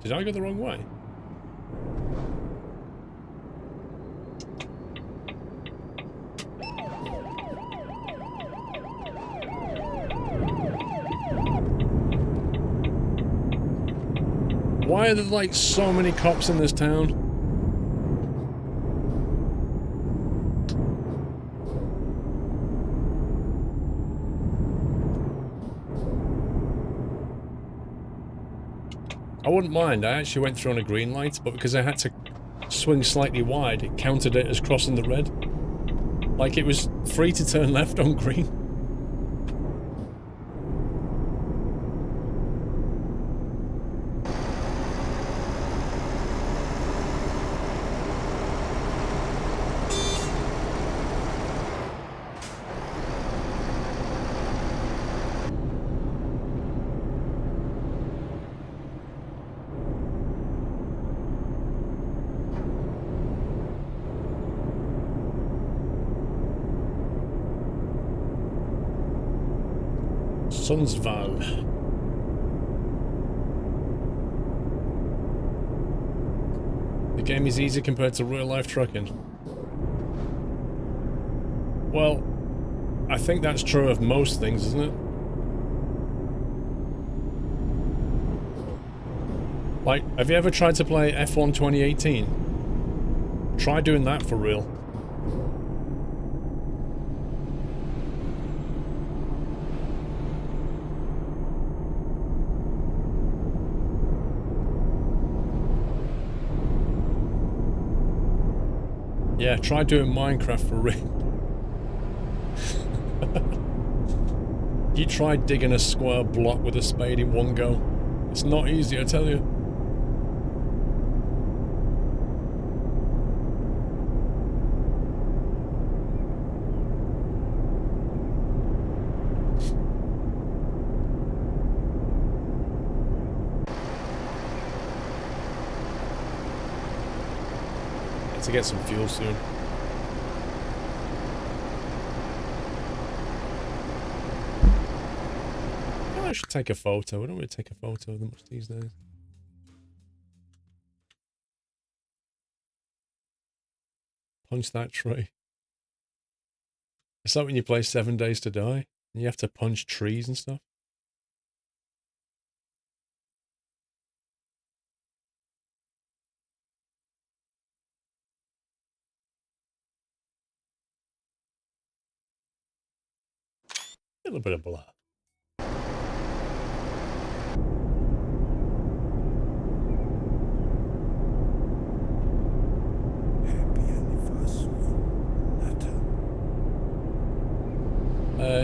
Did I go the wrong way? Why are there like so many cops in this town? I wouldn't mind, I actually went through on a green light, but because I had to swing slightly wide, it counted it as crossing the red. Like it was free to turn left on green. Sundsvall. The game is easy compared to real life trucking. Well, I think that's true of most things, isn't it? Like, have you ever tried to play F1 2018? Try doing that for real. Yeah, try doing Minecraft for real. You tried digging a square block with a spade in one go. It's not easy, I tell you. To get some fuel soon. Oh, I should take a photo. I don't really take a photo of them much these days. Punch that tree. It's like when you play 7 Days to Die and you have to punch trees and stuff. A little bit of blood.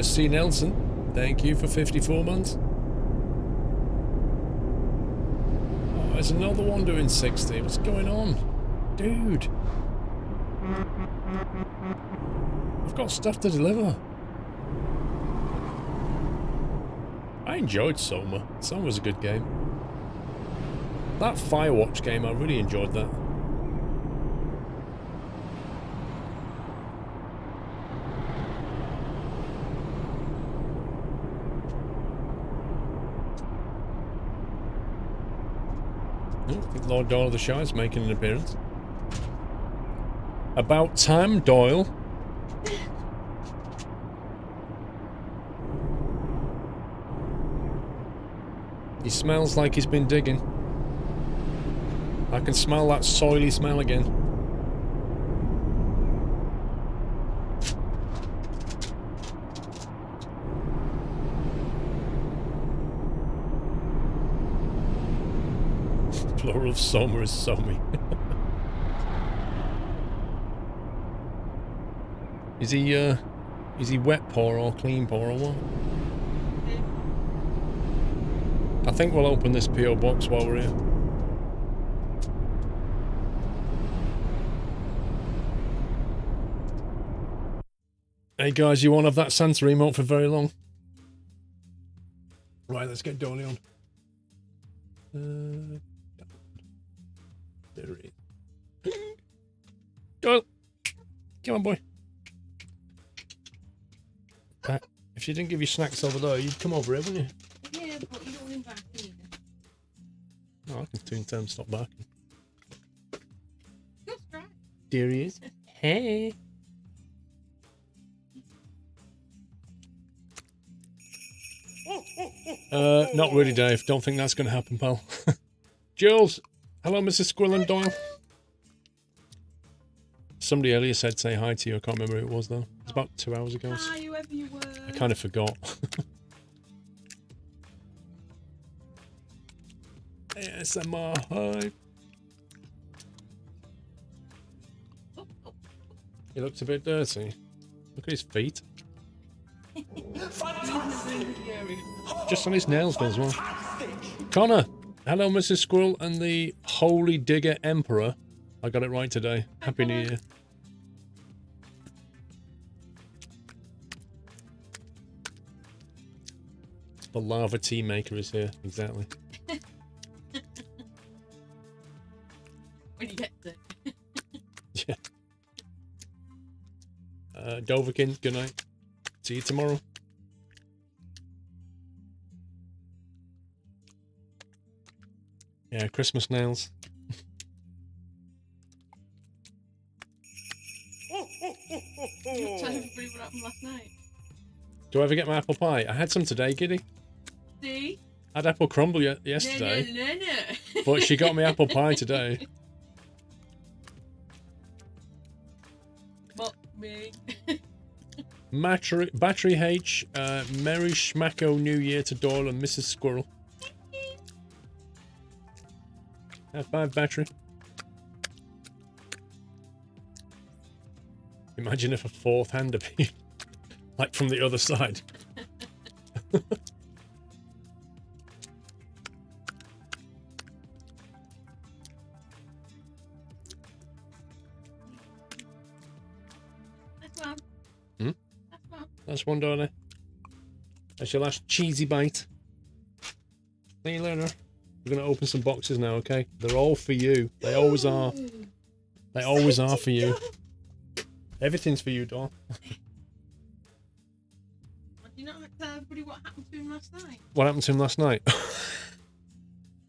C. Nelson, thank you for 54 months. Oh, there's another one doing 60. What's going on? Dude. I've got stuff to deliver. I enjoyed Soma. Soma was a good game. That Firewatch game, I really enjoyed that. Oh, I think Lord Doyle of the Shire is making an appearance. About time, Doyle. He smells like he's been digging. I can smell that soily smell again. Plural of Soma is Somi. Is he wet pour or clean pour or what? I think we'll open this P.O. box while we're here. Hey guys, you won't have that Santa remote for very long. Right, let's get Dolly on. There it is. Doyle! Come on, boy. If she didn't give you snacks over there, you'd come over here, wouldn't you? Yeah, but you don't want back either. Oh, I can cartoon term, stop barking. That's right. There he is. Hey. Not really, Dave. Don't think that's going to happen, pal. Jules. Hello, Mrs. Squirrel and Doyle. Somebody earlier said say hi to you. I can't remember who it was, though. It's about 2 hours ago. Hi, whoever you were. I kind of forgot. ASMR, hi. He looks a bit dirty. Look at his feet. Just on his nails as well. Connor. Hello, Mrs. Squirrel and the Holy Digger Emperor. I got it right today. Happy New Year. The lava tea maker is here. Exactly. When you get to it. Yeah. Doverkin, good night. See you tomorrow. Yeah, Christmas nails. Tell everybody what happened last night. Do I ever get my apple pie? I had some today, Giddy. See? I had apple crumble yesterday. No. But she got me apple pie today. But me. Battery H, Merry Schmacko New Year to Doyle and Mrs. Squirrel. High five, Battery. Imagine if a fourth hand appeared, like from the other side. That's one. Hmm? That's one. That's one, darling. That's your last cheesy bite. See you later. We're going to open some boxes now, okay? They're all for you. They always are. They always are for you. Everything's for you, Dawn. Did you not tell everybody what happened to him last night? What happened to him last night?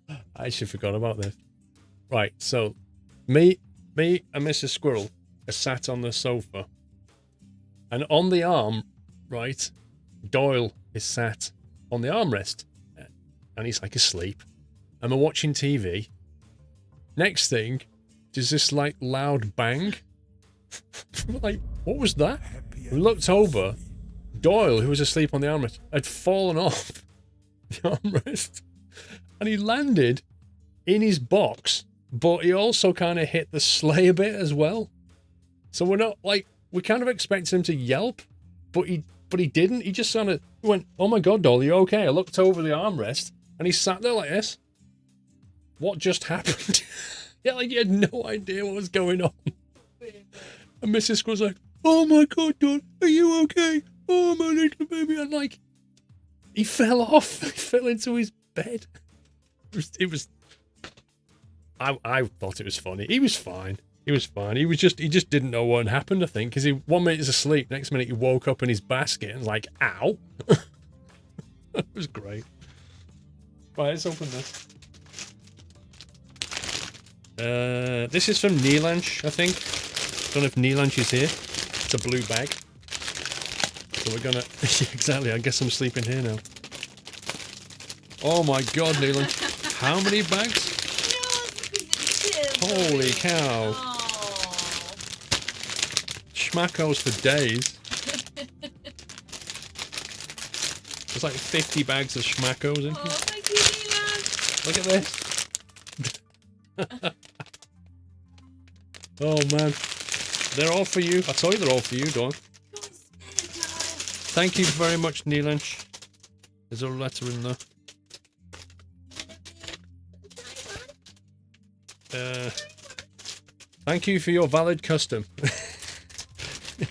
I actually forgot about this. Right, so me and Mrs. Squirrel are sat on the sofa. And on the arm, right, Doyle is sat on the armrest. And he's like asleep. And we're watching TV. Next thing, there's this like loud bang. Like, what was that? We looked over. Doyle, who was asleep on the armrest, had fallen off the armrest. And he landed in his box, but he also kind of hit the sleigh a bit as well. So we're not like, we kind of expected him to yelp, but he didn't. He just sounded, he went, "Oh my God, Doyle, you okay?" I looked over the armrest and he sat there like this. What just happened? Yeah, like he had no idea what was going on. And Mrs. Squirrel's like, "Oh my God, Doyle, are you okay? Oh, my little baby." And like, he fell off. He fell into his bed. It was I thought it was funny. He was fine. He was fine. He just didn't know what had happened, I think, because he 1 minute is asleep, next minute he woke up in his basket and was like, "Ow." It was great. Right, let's open this. This is from Neelanch, I think. Don't know if Neelanch is here. It's a blue bag. So we're gonna... Exactly, I guess I'm sleeping here now. Oh my God, Neelanch. How many bags? Holy cow. Oh. Schmackos for days. There's like 50 bags of schmackos in Oh, here. thank you, Neelan. Look at this. Oh man. They're all for you. I told you they're all for you, Dawn. Thank you very much, Neelanch. There's a letter in there. Thank you for your valid custom.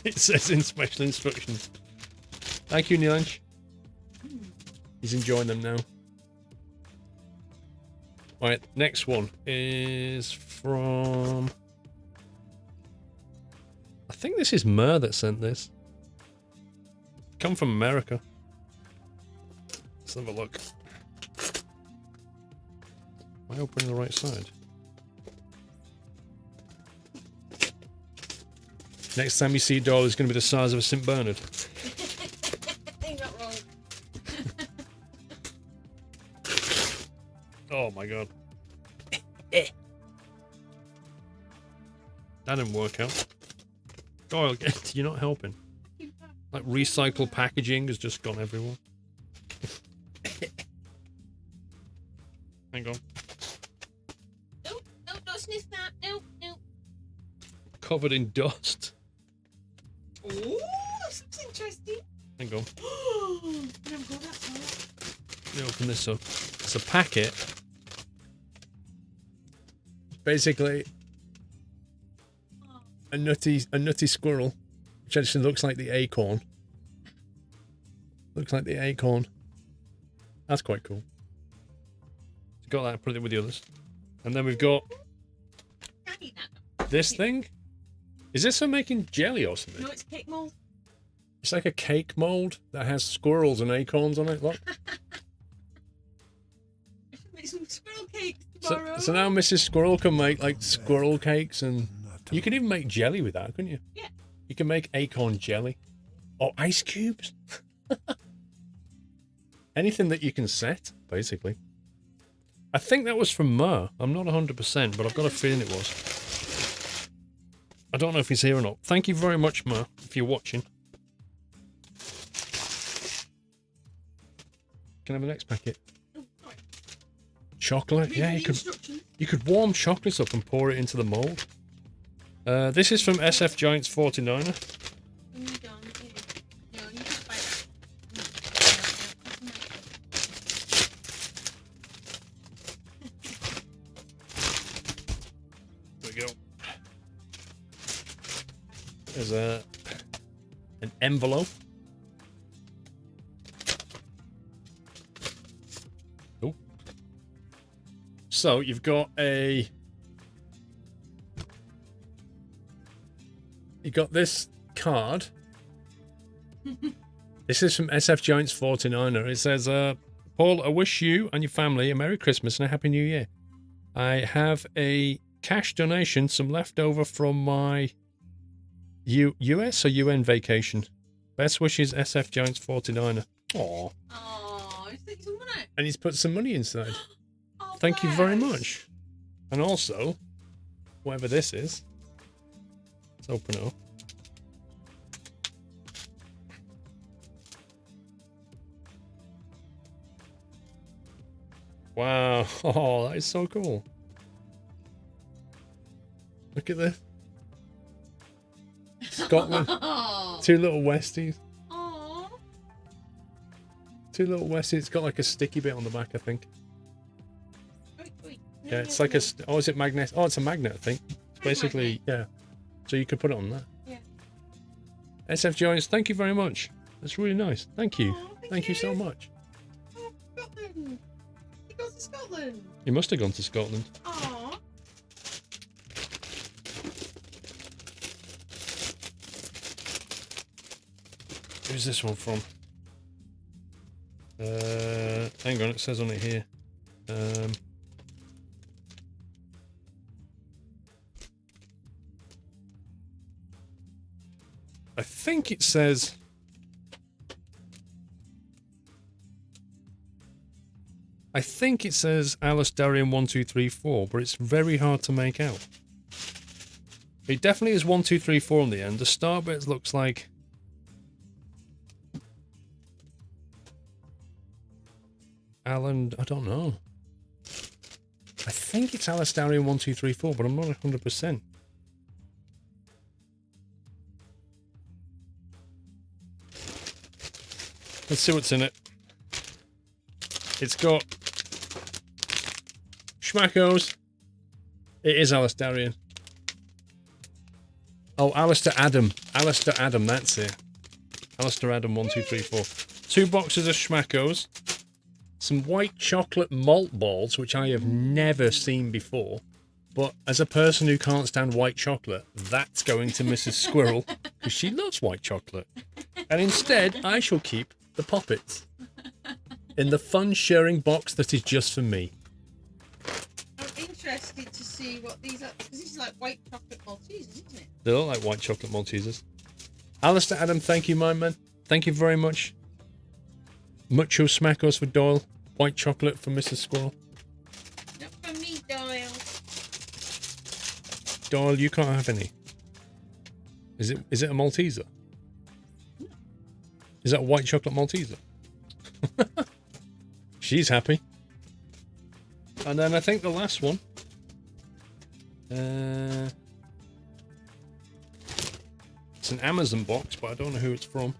It says in special instructions. Thank you, Neelanch. He's enjoying them now. Right, next one is from... I think this is Mer that sent this. Come from America. Let's have a look. Why I opening the right side? Next time you see a doll, it's going to be the size of a St. Bernard. Ain't that wrong? Oh my god. That didn't work out. Doyle, you're not helping. Like recycled packaging has just gone everywhere. Hang on. Nope, nope, don't sniff that. Nope, nope. Covered in dust. Oh, that's interesting. Hang on. Never go that far. Let me open this up. It's a packet. Basically, a nutty squirrel, which actually looks like the acorn. Looks like the acorn. That's quite cool. Got that, put it with the others. And then we've got this thing. Is this for making jelly or something? No, it's cake mold. It's like a cake mold that has squirrels and acorns on it. Look. I should make some squirrel cakes tomorrow. So now Mrs. Squirrel can make like squirrel cakes, and you can even make jelly with that, couldn't you? Yeah. You can make acorn jelly or ice cubes. Anything that you can set, basically. I think that was from Mer. I'm not 100%, but I've got a feeling it was. I don't know if he's here or not. Thank you very much, Mer, if you're watching. Can I have the next packet? Oh, sorry. Chocolate? Yeah, you could warm chocolates up and pour it into the mold. This is from SF Giants 49er. When you're done, no, you just buy that. There we go. There's an envelope. Oh. So you've got this card. This is from SF Giants 49er. It says, Paul, I wish you and your family a Merry Christmas and a Happy New Year. I have a cash donation, some leftover from my US or UN vacation. Best wishes, SF Giants 49er. Aww. Oh, he's taking some money. And he's put some money inside. Oh, Thank you very bless. much. And also, whatever this is, let's open it up. Wow. Oh, that is so cool. Look at this. Scotland. Two little Westies. Aww. Two little Westies. It's got like a sticky bit on the back, I think. Wait. Yeah, it's like a... Oh, is it magnet? Oh, it's a magnet, I think. It's basically, yeah. So you could put it on there. Yeah. SF Giants, thank you very much. That's really nice. Thank you. Aw, Thank you so much. Oh, Scotland. He goes to Scotland. You must have gone to Scotland. Aww. Who's this one from? Hang on, it says on it here. I think it says... Alice Darien 1234, but it's very hard to make out. It definitely is 1234 on the end. The start bit looks like... Alan, I don't know. I think it's Alice Darien 1234, but I'm not 100%. Let's see what's in it. It's got Schmackos. It is Alice Darien. Oh, Alistair Adam. Alistair Adam, that's it. Alistair Adam 1234. 2 boxes of Schmackos. Some white chocolate malt balls, which I have never seen before. But as a person who can't stand white chocolate, that's going to Mrs. Squirrel, because she loves white chocolate. And instead, I shall keep the poppets in the fun sharing box that is just for me. see what these are. Because this is like white chocolate Maltesers, isn't it? They look like white chocolate Maltesers. Alistair Adam, thank you, my man. Thank you very much. Mucho smackos for Doyle. White chocolate for Mrs. Squirrel. Not for me, Doyle. Doyle, you can't have any. Is it a Malteser? Is that a white chocolate Malteser? She's happy. And then I think the last one. It's an Amazon box, but I don't know who it's from.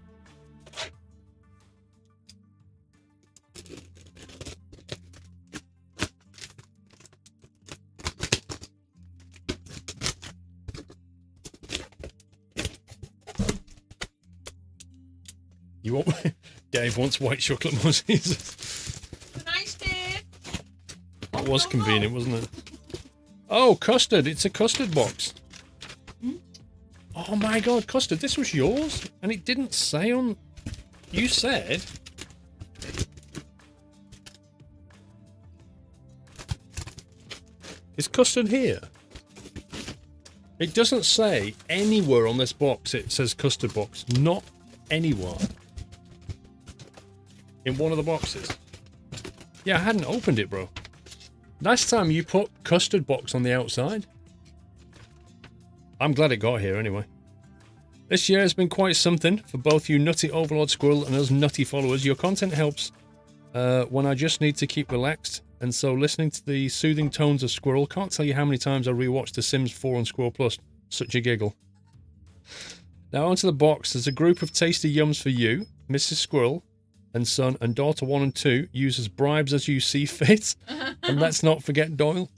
You want? Dave wants white chocolate Maltesers. Nice, Dave. That was convenient, wasn't it? Oh, Custard. It's a Custard box. Oh my god, Custard, this was yours? And it didn't say on... You said... Is Custard here? It doesn't say anywhere on this box it says Custard box. Not anywhere. In one of the boxes. Yeah, I hadn't opened it, bro. Last time you put Custard box on the outside. I'm glad it got here anyway. This year has been quite something for both you nutty Overlord Squirrel and us nutty followers. Your content helps when I just need to keep relaxed, and so listening to the soothing tones of Squirrel, can't tell you how many times I rewatched The Sims 4 on SquirrelPlus. Such a giggle. Now onto the box. There's a group of tasty yums for you, Mrs. Squirrel and son, and daughter 1 and 2. Use as bribes as you see fit. And let's not forget Doyle.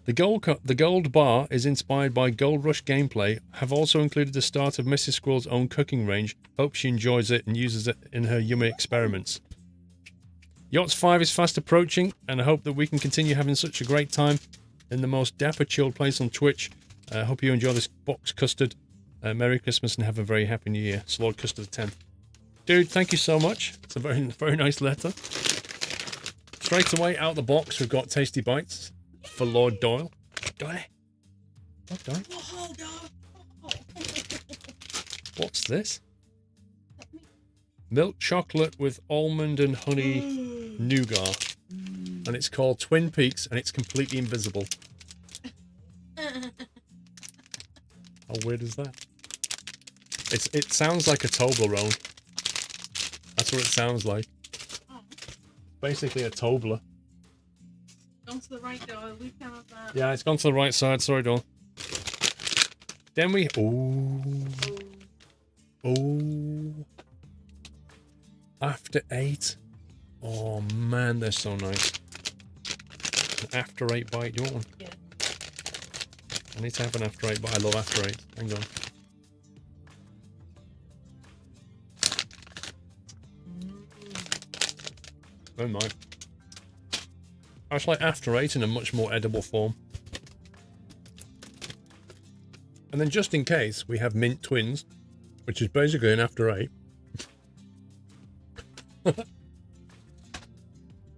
The gold bar is inspired by Gold Rush gameplay. Have also included the start of Mrs. Squirrel's own cooking range. Hope she enjoys it and uses it in her yummy experiments. Yachts 5 is fast approaching, and I hope that we can continue having such a great time in the most dapper chilled place on Twitch. I hope you enjoy this box, Custard. Merry Christmas and have a very happy New Year. It's Lord Custard 10th. Dude, thank you so much. It's a very, very nice letter. Straight away out the box, we've got Tasty Bites for Lord Doyle. Doyle? What, Doyle? Oh, no. What's this? Milk chocolate with almond and honey nougat. And it's called Twin Peaks, and it's completely invisible. How weird is that? It sounds like a Toblerone. That's what it sounds like. Oh. Basically a Tobler. Gone to the right, Doyle. We can have that. Yeah, it's gone to the right side. Sorry, Doyle. Then we... Oh. After 8. Oh, man, they're so nice. An After 8 bite. Do you want one? Yeah. I need to have an After 8 bite. I love After 8. Hang on. Oh my. I just like After 8 in a much more edible form. And then just in case, we have Mint Twins, which is basically an After 8.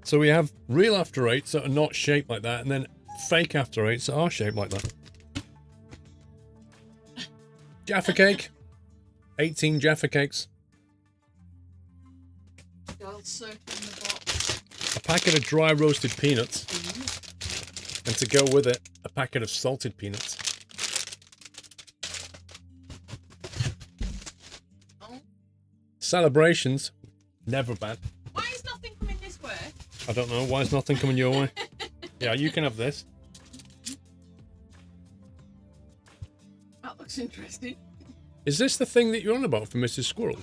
So we have real After 8s that are not shaped like that, and then fake After 8s that are shaped like that. Jaffa Cake. 18 Jaffa Cakes. Doyle circling the box. A packet of dry roasted peanuts. And to go with it, a packet of salted peanuts. Oh. Celebrations. Never bad. Why is nothing coming this way? I don't know. Why is nothing coming your way? Yeah, you can have this. That looks interesting. Is this the thing that you're on about for Mrs. Squirrel?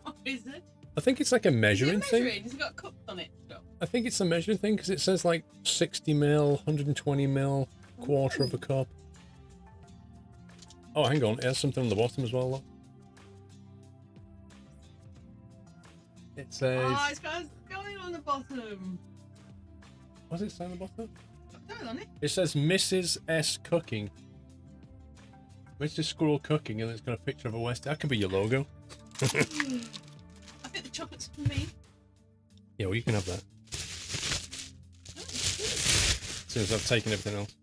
What is it? I think it's like a measuring thing. Has it got cups on it? Stuff? I think it's a measuring thing because it says like 60 mil, 120 mil, quarter of a cup. Oh, hang on. It has something on the bottom as well, look. It says... Oh, it's got going on the bottom. What does it say on the bottom? Got Doyle on it. It says Mrs. S Cooking. Mrs. Squirrel Cooking, and it's got a picture of a West. That could be your logo. I think the chocolate's for me. Yeah, well, you can have that. As soon as I've taken everything else.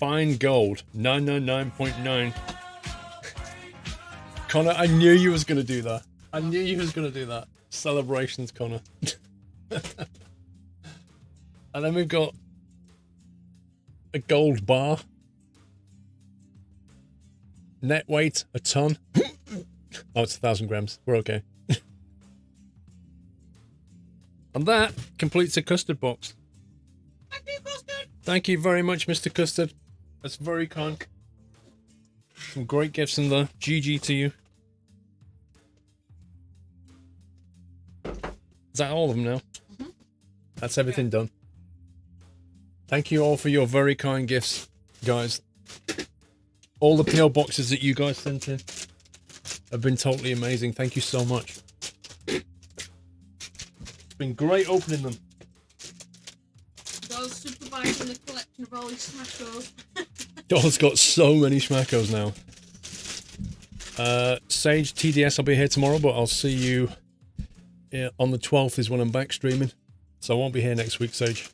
fine gold, 999.9. Connor, I knew you was gonna do that. I knew you was gonna do that. Celebrations, Connor. And then we've got a gold bar. Net weight, a ton. Oh, it's 1,000 grams. We're okay. And that completes a custard box. Thank you, Custard. Thank you very much, Mr. Custard. That's very kind. Some great gifts in there. GG to you. Is that all of them now? Mm-hmm. That's everything done. Thank you all for your very kind gifts, guys. All the PO boxes that you guys sent in have been totally amazing. Thank you so much. It's been great opening them. Doll's supervising the collection of all his smackos. Doll's got so many schmackos now. Sage TDS, I'll be here tomorrow, but I'll see you on the 12th is when I'm back streaming. So I won't be here next week, Sage.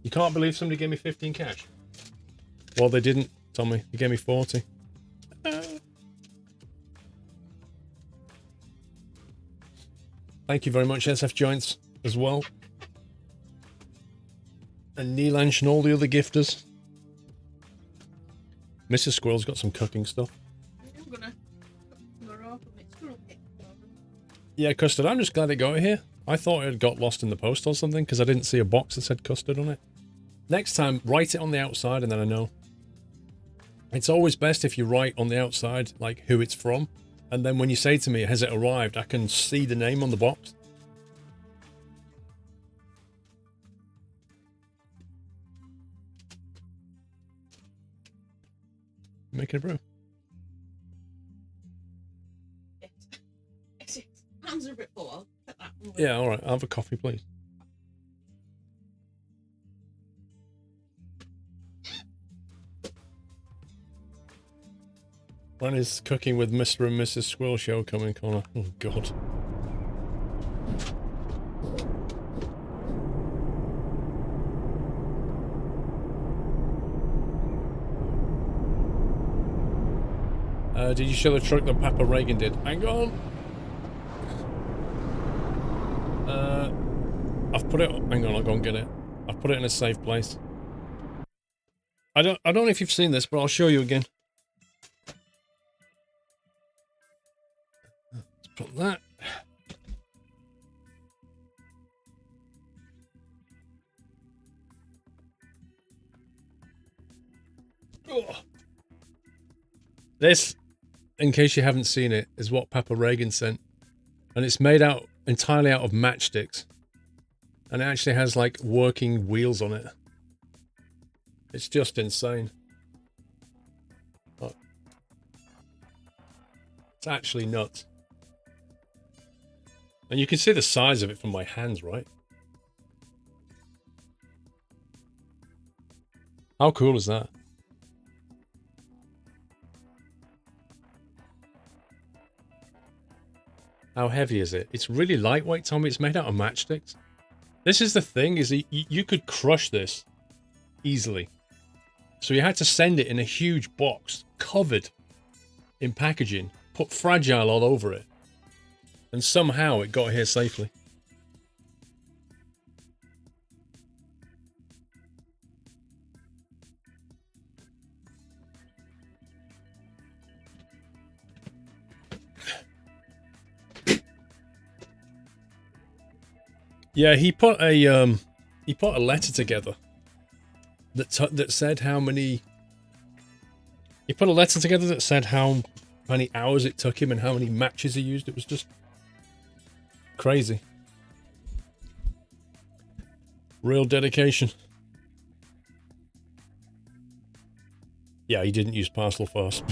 You can't believe somebody gave me 15 cash. Well, they didn't, Tommy. They gave me 40. Thank you very much, SF Giants, as well. And Neelansh and all the other gifters. Mrs. Squirrel's got some cooking stuff. I'm gonna cook tomorrow for my squirrel cake. Yeah, Custard, I'm just glad it got here. I thought it had got lost in the post or something because I didn't see a box that said Custard on it. Next time, write it on the outside and then I know. It's always best if you write on the outside, like, who it's from. And then when you say to me, has it arrived, I can see the name on the box. Making a brew. Yes. Hands are a bit full. I'll put that one. Yeah, alright. I'll have a coffee, please. When is Cooking with Mr. and Mrs. Squirrel show coming, Connor? Oh, God. Did you show the truck that Papa Reagan did? Hang on. I've put it. Hang on, I'll go and get it. I've put it in a safe place. I don't know if you've seen this, but I'll show you again. Let's put that. Oh. This, in case you haven't seen it, is what Papa Reagan sent. And it's made out entirely out of matchsticks. And it actually has like working wheels on it. It's just insane. Look. It's actually nuts. And you can see the size of it from my hands, right? How cool is that? How heavy is it? It's really lightweight, Tommy. It's made out of matchsticks. This is the thing, is you could crush this easily. So you had to send it in a huge box, covered in packaging, put fragile all over it. And somehow it got here safely. Yeah, he put a letter together that said how many. He put a letter together that said how many hours it took him and how many matches he used. It was just crazy. Real dedication. Yeah, he didn't use parcel fast.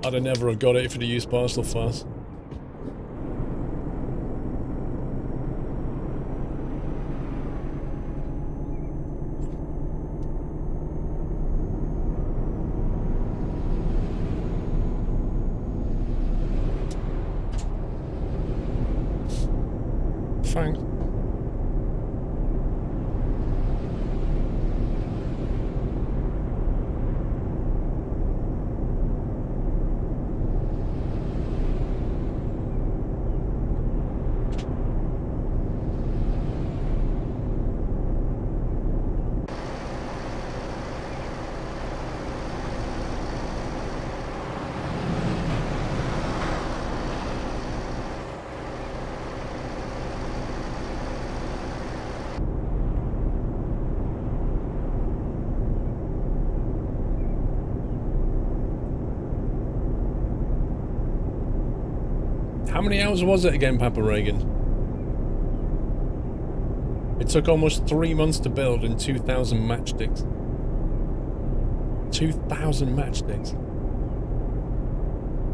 I'd have never have got it if he'd have used parcel fast. Thanks. How many hours was it again, Papa Reagan? It took almost 3 months to build and 2,000 matchsticks. 2,000 matchsticks.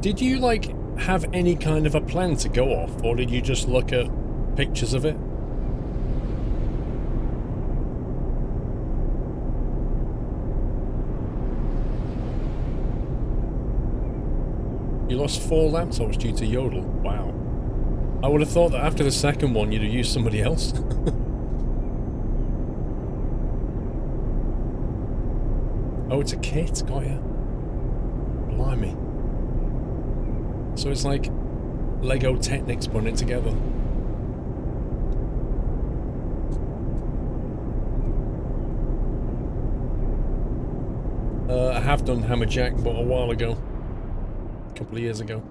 Did you, like, have any kind of a plan to go off, or did you just look at pictures of it? You lost 4 laptops due to Yodel. Wow. I would have thought that after the second one you'd have used somebody else. Oh, it's a kit, got ya. Blimey. So it's like Lego Technics putting it together. I have done Hammerjack, but a while ago. A couple of years ago.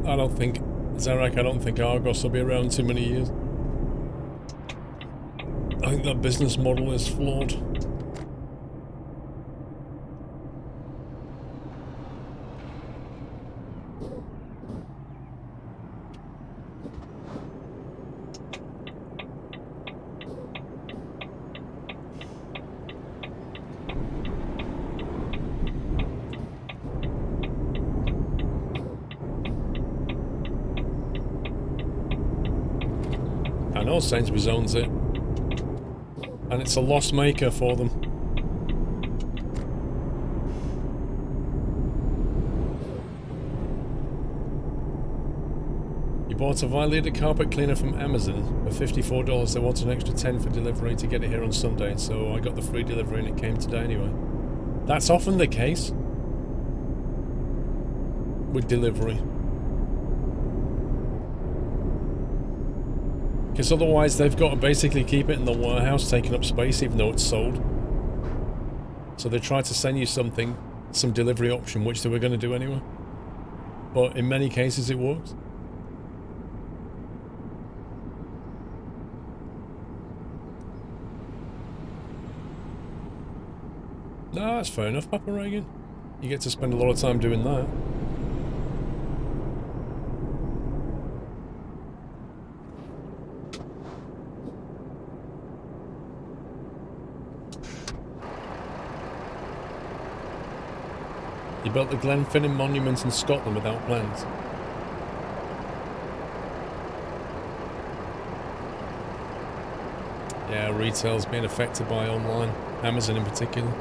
I don't think, Zarek, I don't think Argos will be around too many years. I think that business model is flawed. I know Sainsbury's owns it, and it's a loss maker for them. You bought a violated carpet cleaner from Amazon for $54. They want an extra $10 for delivery to get it here on Sunday, so I got the free delivery and it came today anyway. That's often the case with delivery. Because otherwise they've got to basically keep it in the warehouse, taking up space even though it's sold. So they try to send you something, some delivery option, which they were going to do anyway. But in many cases it works. No, that's fair enough, Papa Reagan. You get to spend a lot of time doing that. You built the Glenfinnan Monument in Scotland without plans. Yeah, retail's being affected by online, Amazon in particular.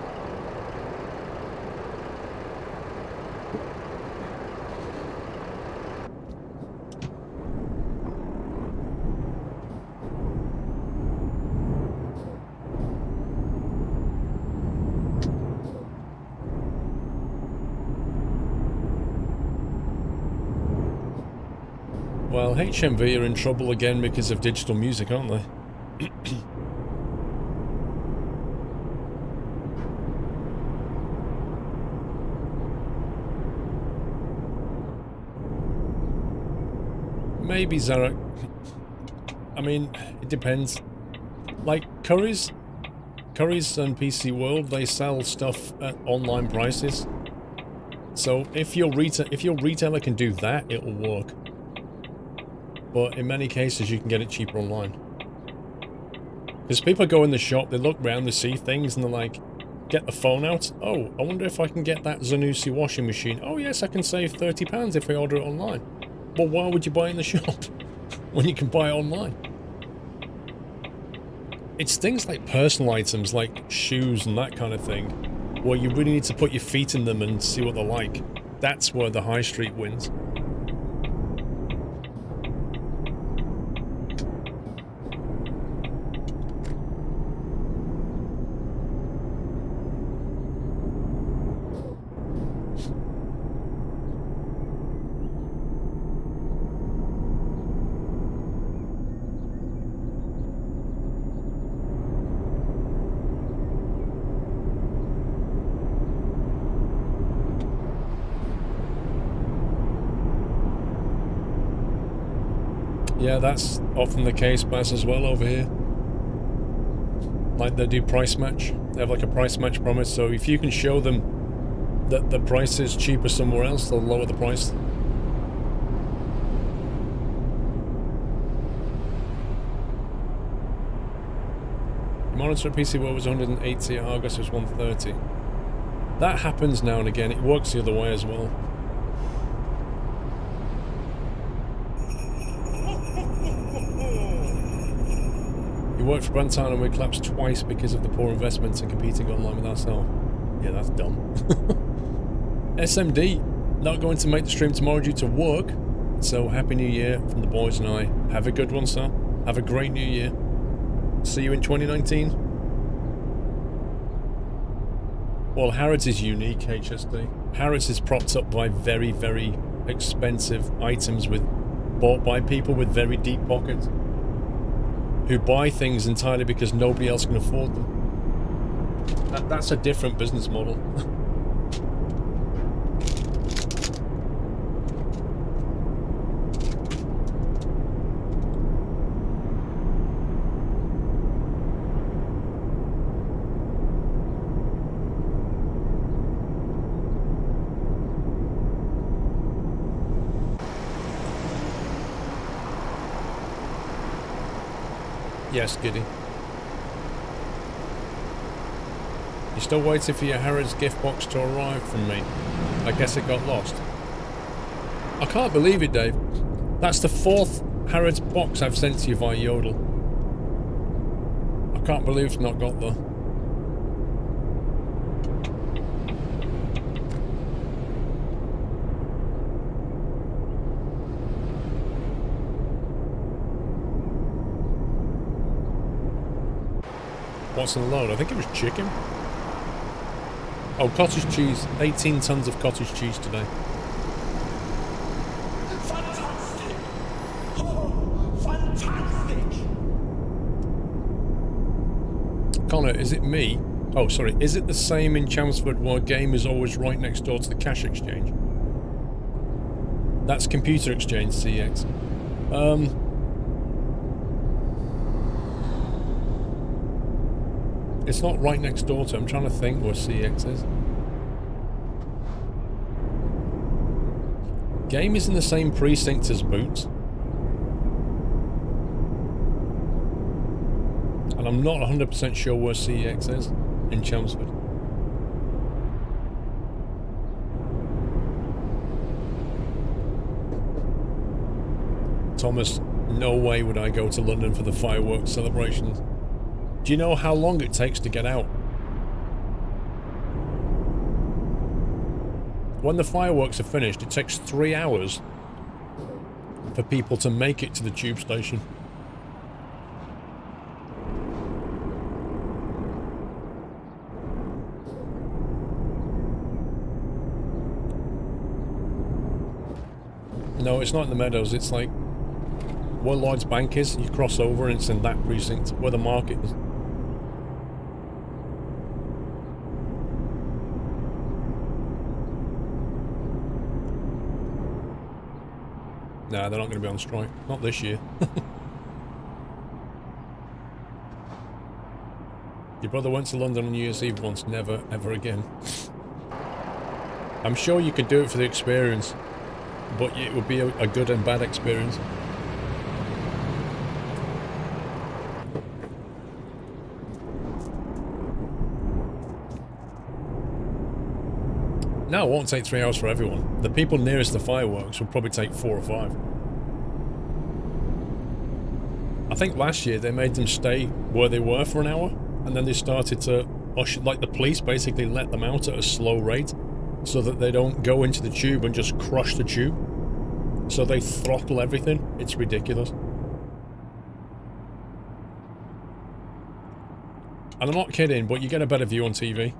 Well, HMV are in trouble again because of digital music, aren't they? Maybe, Zarek. I mean, it depends. Like, Curry's and PC World, they sell stuff at online prices. So if your retailer can do that, it'll work. But in many cases, you can get it cheaper online. Because people go in the shop, they look around, they see things, and they're like, get the phone out. Oh, I wonder if I can get that Zanussi washing machine. Oh yes, I can save £30 if I order it online. Well, why would you buy it in the shop when you can buy it online? It's things like personal items, like shoes and that kind of thing, where you really need to put your feet in them and see what they're like. That's where the high street wins. Yeah, that's often the case, Baz, as well over here. Like they do price match. They have like a price match promise, so if you can show them that the price is cheaper somewhere else, they'll lower the price. Monitor at PC World was 180, Argus was 130. That happens now and again. It works the other way as well. You worked for Brantana and we collapsed twice because of the poor investments and competing online with ourselves. Yeah, that's dumb. SMD, not going to make the stream tomorrow due to work. So happy New Year from the boys and I. Have a good one, sir. Have a great New Year. See you in 2019. Well, Harrods is unique, HSD. Harrods is propped up by very, very expensive items bought by people with very deep pockets who buy things entirely because nobody else can afford them. That's a different business model. Yes, Giddy. You're still waiting for your Harrods gift box to arrive from me. I guess it got lost. I can't believe it, Dave. That's the 4th Harrods box I've sent to you via Yodel. I can't believe it's not got there. What's in the load? I think it was chicken. Oh, cottage cheese. 18 tons of cottage cheese today. Fantastic! Oh, fantastic! Connor, is it me? Oh, sorry. Is it the same in Chelmsford where game is always right next door to the cash exchange? That's computer exchange, CX. It's not right next door to. I'm trying to think where CX is. Game is in the same precinct as Boots. And I'm not 100% sure where CX is in Chelmsford. Thomas, no way would I go to London for the fireworks celebrations. Do you know how long it takes to get out? When the fireworks are finished, it takes 3 hours for people to make it to the tube station. No, it's not in the Meadows. It's like where Lloyd's Bank is. You cross over and it's in that precinct where the market is. Nah, they're not going to be on strike. Not this year. Your brother went to London on New Year's Eve once. Never, ever again. I'm sure you could do it for the experience, but it would be a good and bad experience. No, it won't take 3 hours for everyone. The people nearest the fireworks will probably take 4 or 5. I think last year they made them stay where they were for an hour, and then they started to usher, like the police basically let them out at a slow rate so that they don't go into the tube and just crush the tube. So they throttle everything. It's ridiculous. And I'm not kidding, but you get a better view on TV.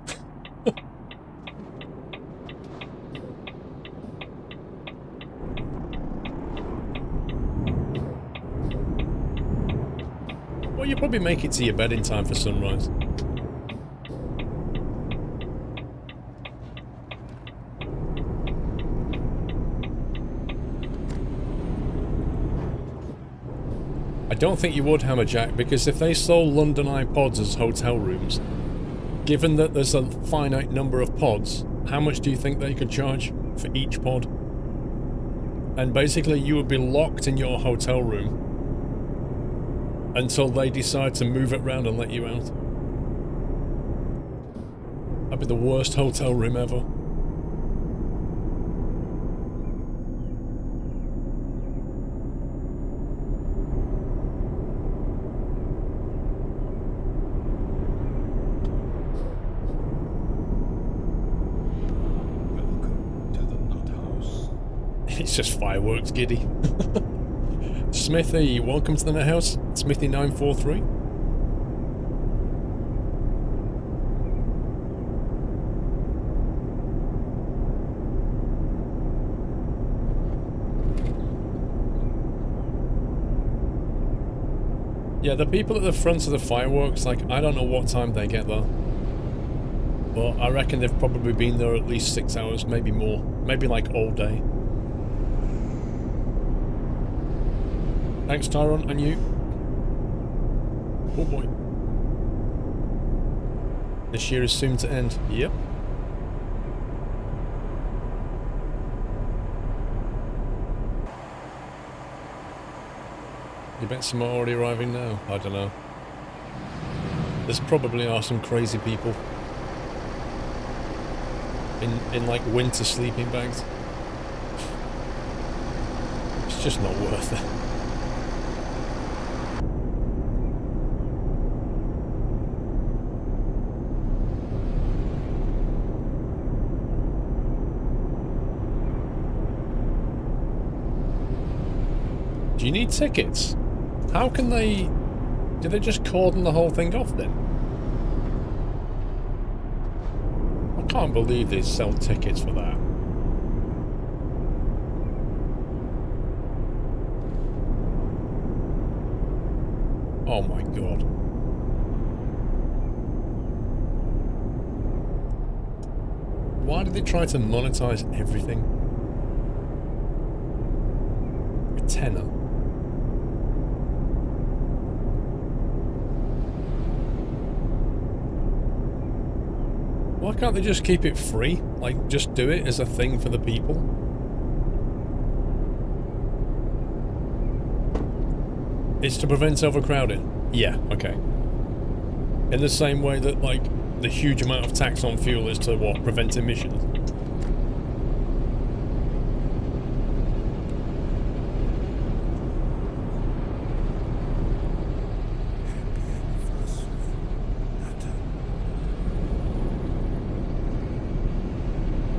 Well, you probably make it to your bed in time for sunrise. I don't think you would, Hammerjack, because if they sold London Eye pods as hotel rooms, given that there's a finite number of pods, how much do you think they could charge for each pod? And basically you would be locked in your hotel room until they decide to move it around and let you out. That'd be the worst hotel room ever. Welcome to the Nut House. It's just fireworks, giddy. Smithy, welcome to the Net House. Smithy943. Yeah, the people at the front of the fireworks, like, I don't know what time they get there. But I reckon they've probably been there at least 6 hours, maybe more. Maybe like all day. Thanks, Tyron, and you. Oh boy. This year is soon to end. Yep. You bet some are already arriving now? I don't know. There's probably are some crazy people. In like winter sleeping bags. It's just not worth it. Do you need tickets? How can they... Do they just cordon the whole thing off then? I can't believe they sell tickets for that. Oh my god. Why did they try to monetize everything? A tenner. Why can't they just keep it free? Like, just do it as a thing for the people? It's to prevent overcrowding? Yeah, okay. In the same way that, like, the huge amount of tax on fuel is to, what, prevent emissions?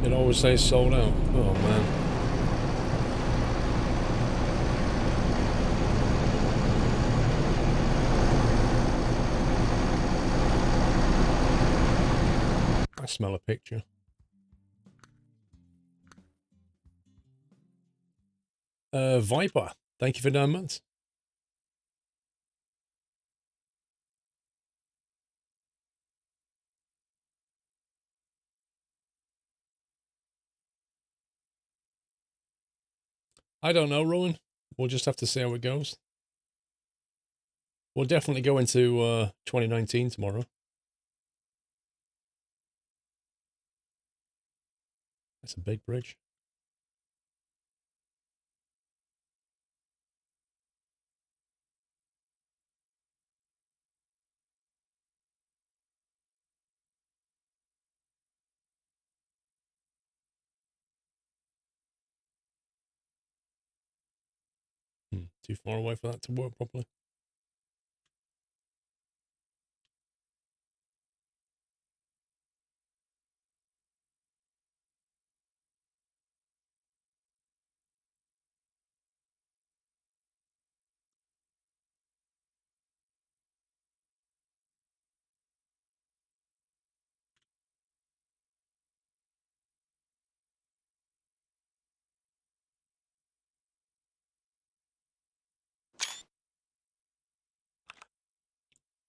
It always says sold out. Oh, man. I smell a picture. Viper, thank you for 9 months. I don't know, Rowan. We'll just have to see how it goes. We'll definitely go into 2019 tomorrow. That's a big bridge. Too far away for that to work properly.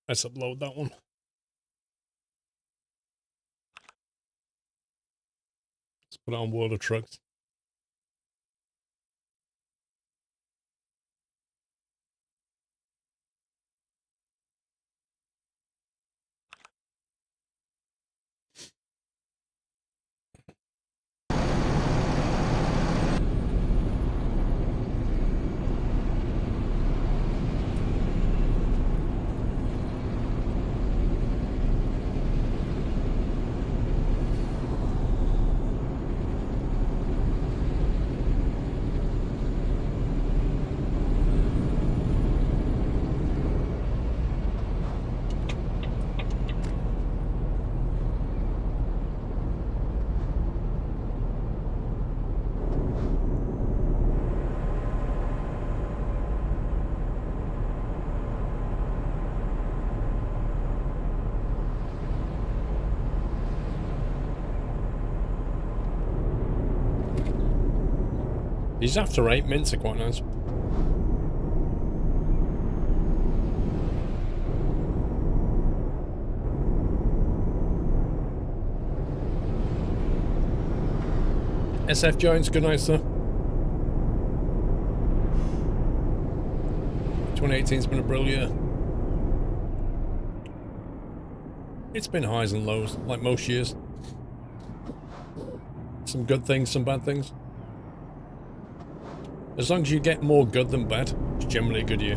Let's upload that one. Let's put it on World of Trucks. These after 8 mints are quite nice. SF Giants, good night, sir. 2018's been a brilliant year. It's been highs and lows, like most years. Some good things, some bad things. As long as you get more good than bad, it's generally a good year.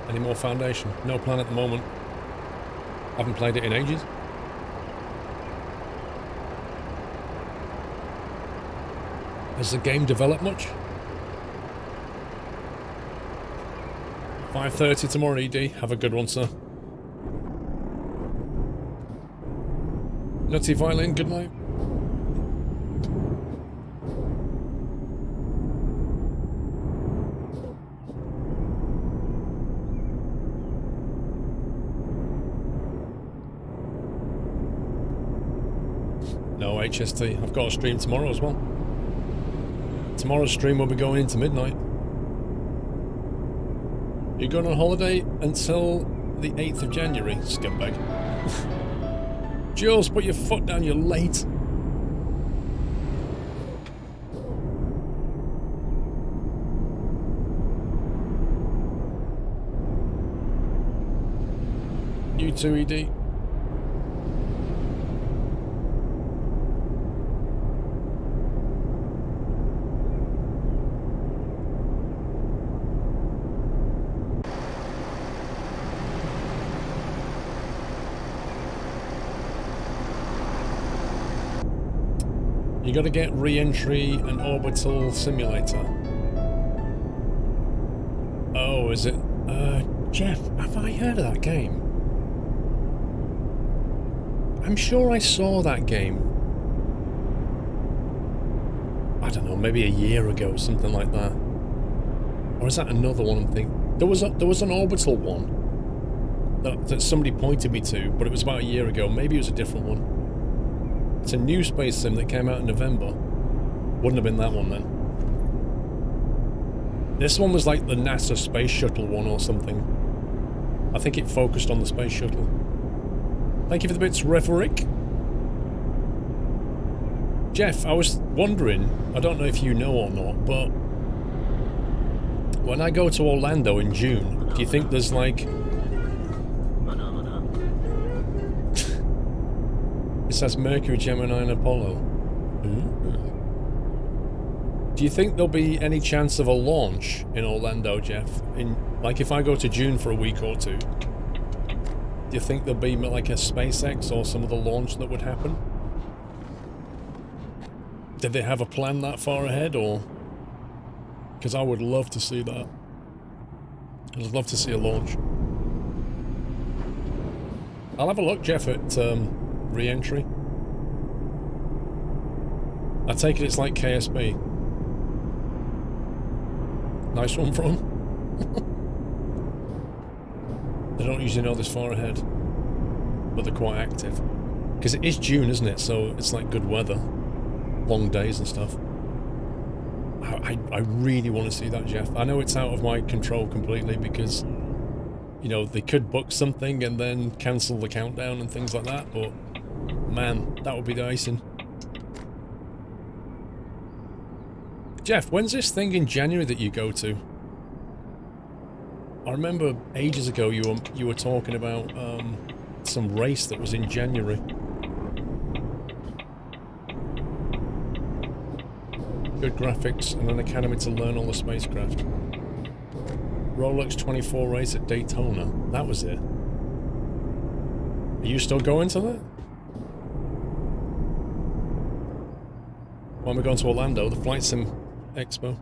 Any more Foundation? No plan at the moment. Haven't played it in ages. Has the game developed much? 5:30 tomorrow, ED. Have a good one, sir. Nutty Violin, good night. No HST. I've got a stream tomorrow as well. Tomorrow's stream will be going into midnight. You're going on holiday until the 8th of January, scumbag. Jules, put your foot down, you're late. You too, ED. You gotta get re-entry and orbital simulator. Oh, is it? Jeff, have I heard of that game? I'm sure I saw that game. I don't know, maybe a year ago, something like that. Or is that another one I'm thinking? There was an orbital one that somebody pointed me to, but it was about a year ago. Maybe it was a different one. It's a new space sim that came out in November. Wouldn't have been that one then. This one was like the NASA space shuttle one or something. I think it focused on the space shuttle. Thank you for the bits, Rhetoric. Jeff, I was wondering, I don't know if you know or not, but when I go to Orlando in June, do you think there's like... It says Mercury, Gemini and Apollo. Do you think there'll be any chance of a launch in Orlando, Jeff? Like if I go to June for a week or two, do you think there'll be like a SpaceX or some other launch that would happen? Did they have a plan that far ahead, or? Because I would love to see that. I'd love to see a launch. I'll have a look, Jeff, at re-entry. I take it it's like KSB. Nice one from. They don't usually know this far ahead, but they're quite active. Because it is June, isn't it? So it's like good weather. Long days and stuff. I really want to see that, Jeff. I know it's out of my control completely because, you know, they could book something and then cancel the countdown and things like that, but man, that would be the icing. Jeff, when's this thing in January that you go to? I remember ages ago you were talking about some race that was in January. Good graphics and an academy to learn all the spacecraft. Rolex 24 race at Daytona. That was it. Are you still going to that? When we're going to Orlando, the Flight Sim Expo.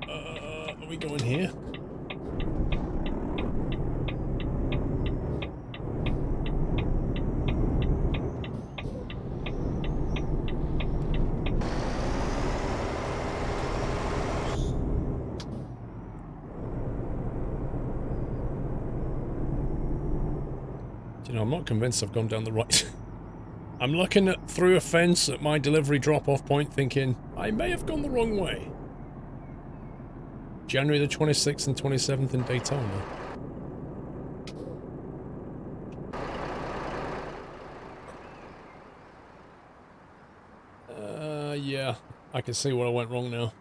Are we going here? know, I'm not convinced I've gone down the right. I'm looking through a fence at my delivery drop-off point thinking, I may have gone the wrong way. January the 26th and 27th in Daytona. Yeah, I can see where I went wrong now.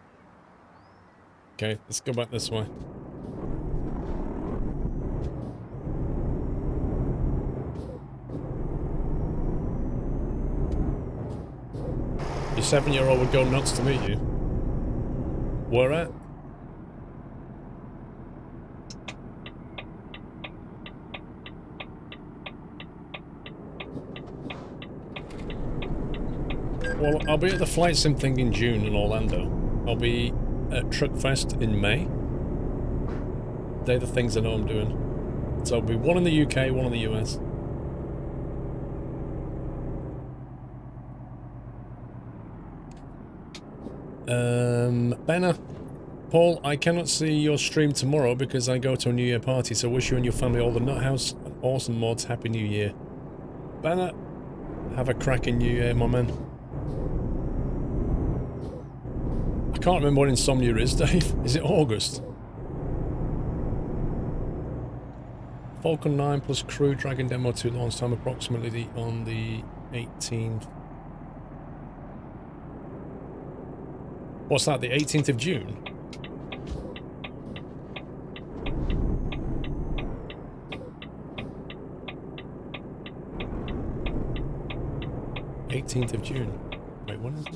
Okay, let's go back this way. Your 7-year-old would go nuts to meet you. Where at? Well, I'll be at the Flight Sim thing in June in Orlando. I'll be at Truck Fest in May. They're the things I know I'm doing. So I'll be one in the UK, one in the US. Benna, Paul, I cannot see your stream tomorrow because I go to a New Year party, so wish you and your family all the Nuthouse and awesome mods Happy New Year. Benna, have a cracking New Year, my man. I can't remember what Insomnia is, Dave. Is it August? Falcon 9 plus Crew Dragon Demo 2 launch time approximately on the 18th. What's that, the 18th of June? '18th of June. Wait, when is it?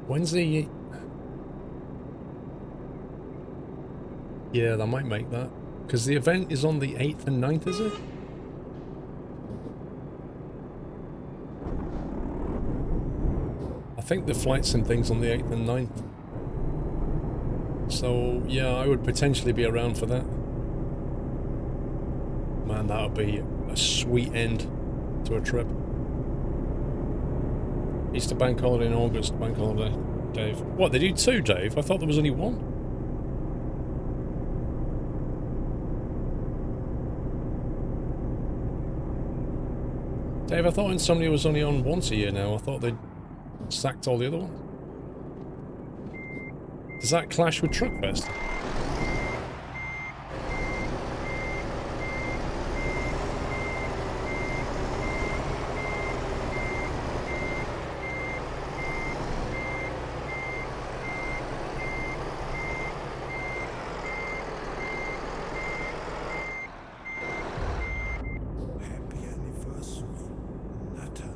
When's the... Yeah, that might make that. Because the event is on the 8th and 9th, is it? I think the Flight Sim thing's on the 8th and 9th. So, yeah, I would potentially be around for that. Man, that would be a sweet end to a trip. Easter bank holiday in August, bank holiday, Dave. What, they do two, Dave? I thought there was only one. Dave, I thought Insomnia was only on once a year now. I thought they'd sacked all the other ones. Does that clash with Truckfest? Happy anniversary, Nata.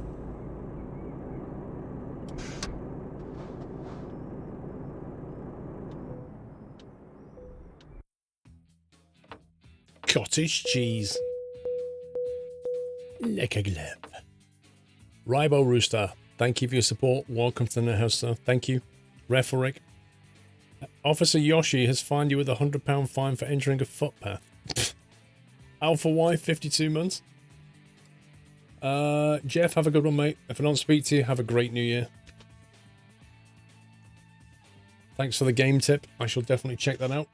Cottage cheese. Lekker glöp. Ribo Rooster, thank you for your support. Welcome to the Nuthouse, sir. Thank you. Reforic. Officer Yoshi has fined you with a £100 fine for entering a footpath. Alpha Y, 52 months. Jeff, have a good one, mate. If I don't speak to you, have a great new year. Thanks for the game tip. I shall definitely check that out.